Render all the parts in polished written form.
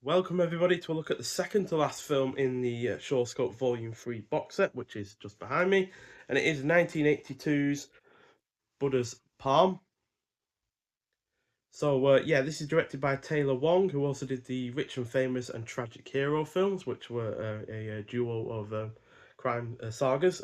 Welcome everybody to a look at the second to last film in the Shawscope Volume 3 box set, which is just behind me, and it is 1982's Buddha's Palm. So yeah, this is directed by Taylor Wong, who also did the Rich and Famous and Tragic Hero films, which were a duo of crime sagas,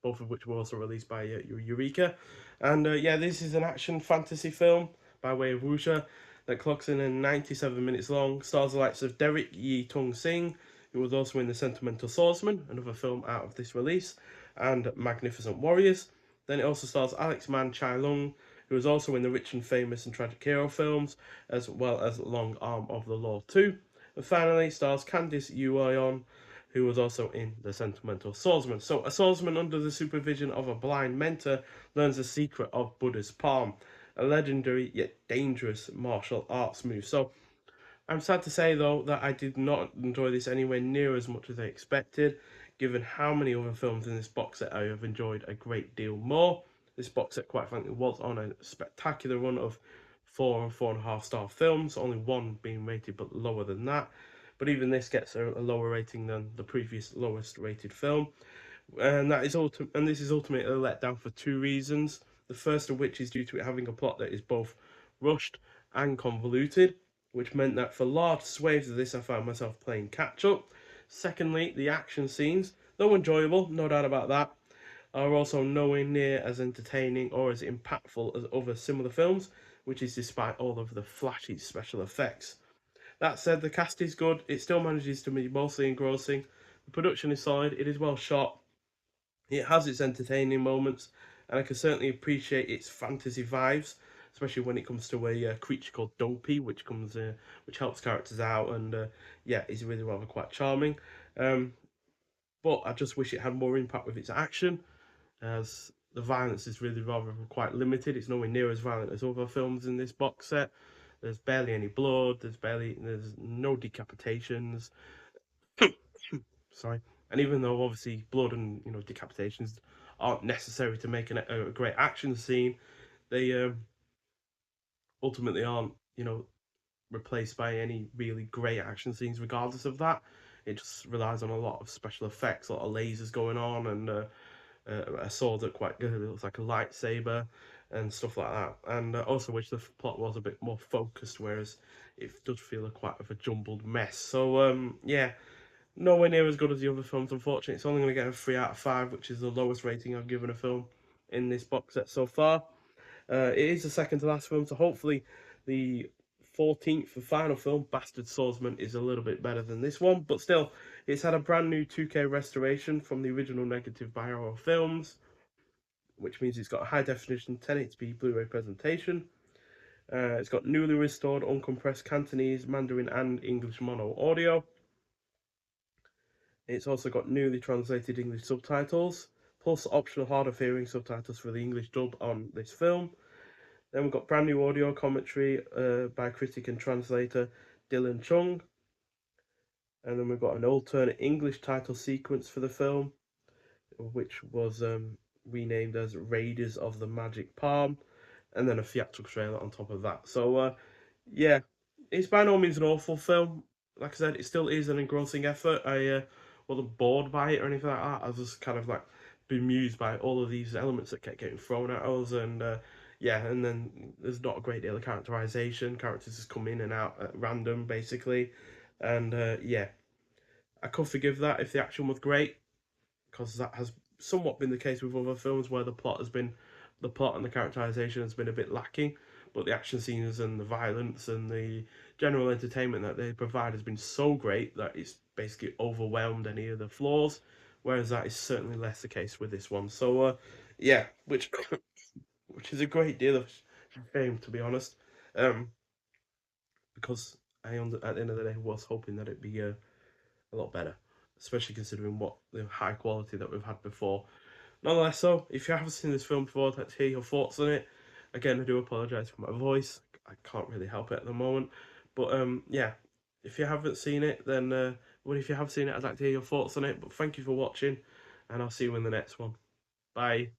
both of which were also released by Eureka. And yeah, this is an action fantasy film by way of wuxia that clocks in at 97 minutes long, stars the likes of Derek Yi Tung-Sing, who was also in The Sentimental Swordsman, another film out of this release, and Magnificent Warriors. Then it also stars Alex Mann Chi-Leung, who was also in the Rich and Famous and Tragic Hero films, as well as Long Arm of the Law 2. And finally stars Candice Yuyon, who was also in The Sentimental Swordsman. So, a swordsman under the supervision of a blind mentor learns the secret of Buddha's palm, a legendary yet dangerous martial arts move. So, I'm sad to say though that I did not enjoy this anywhere near as much as I expected, given how many other films in this box set I have enjoyed a great deal more. This box set, quite frankly, was on a spectacular run of 4 and 4.5 star films, only one being rated but lower than that. But even this gets a lower rating than the previous lowest rated film, and this is ultimately a letdown for two reasons. The first of which is due to it having a plot that is both rushed and convoluted, which meant that for large swathes of this I found myself playing catch up. Secondly, the action scenes, though enjoyable, no doubt about that, are also nowhere near as entertaining or as impactful as other similar films, which is despite all of the flashy special effects. That said, the cast is good, it still manages to be mostly engrossing, the production is solid, it is well shot, it has its entertaining moments, and I can certainly appreciate its fantasy vibes, especially when it comes to a creature called Dopey, which helps characters out, and yeah, is really rather quite charming. Um, but I just wish it had more impact with its action, as the violence is really rather quite limited. It's nowhere near as violent as other films in this box set. There's barely any blood. There's no decapitations. Sorry. And even though obviously blood and decapitations aren't necessary to make a great action scene, they ultimately aren't replaced by any really great action scenes. Regardless of that, it just relies on a lot of special effects, a lot of lasers going on, and a sword that quite good. It looks like a lightsaber and stuff like that. And also wish the plot was a bit more focused, whereas it does feel quite of a jumbled mess. So yeah, nowhere near as good as the other films, unfortunately. It's only going to get a 3 out of 5, which is the lowest rating I've given a film in this box set so far. It is the second to last film, so hopefully the 14th and final film, Bastard Swordsman, is a little bit better than this one. But still, it's had a brand new 2K restoration from the original negative by Arrow Films, which means it's got a high definition 1080p Blu-ray presentation. It's got newly restored uncompressed Cantonese, Mandarin, and English mono audio. It's also got newly translated English subtitles, plus optional hard of hearing subtitles for the English dub on this film. Then we've got brand new audio commentary by critic and translator Dylan Chung. And then we've got an alternate English title sequence for the film, which was renamed as Raiders of the Magic Palm, and then a theatrical trailer on top of that. So, yeah, it's by no means an awful film. Like I said, it still is an engrossing effort. I wasn't bored by it or anything like that. I was just kind of like bemused by all of these elements that kept getting thrown at us, and yeah, and then there's not a great deal of characterization. Characters just come in and out at random, basically, and yeah, I could forgive that if the action was great, because that has somewhat been the case with other films where the plot and the characterization has been a bit lacking, but the action scenes and the violence and the general entertainment that they provide has been so great that it's basically overwhelmed any of the flaws. Whereas that is certainly less the case with this one. So yeah, which is a great deal of shame, to be honest, um, because at the end of the day was hoping that it'd be a lot better, especially considering what the high quality that we've had before. Nonetheless, so if you haven't seen this film before, I'd like to hear your thoughts on it. Again, I do apologise for my voice. I can't really help it at the moment. But yeah, if you haven't seen it, then well, if you have seen it, I'd like to hear your thoughts on it. But thank you for watching, and I'll see you in the next one. Bye.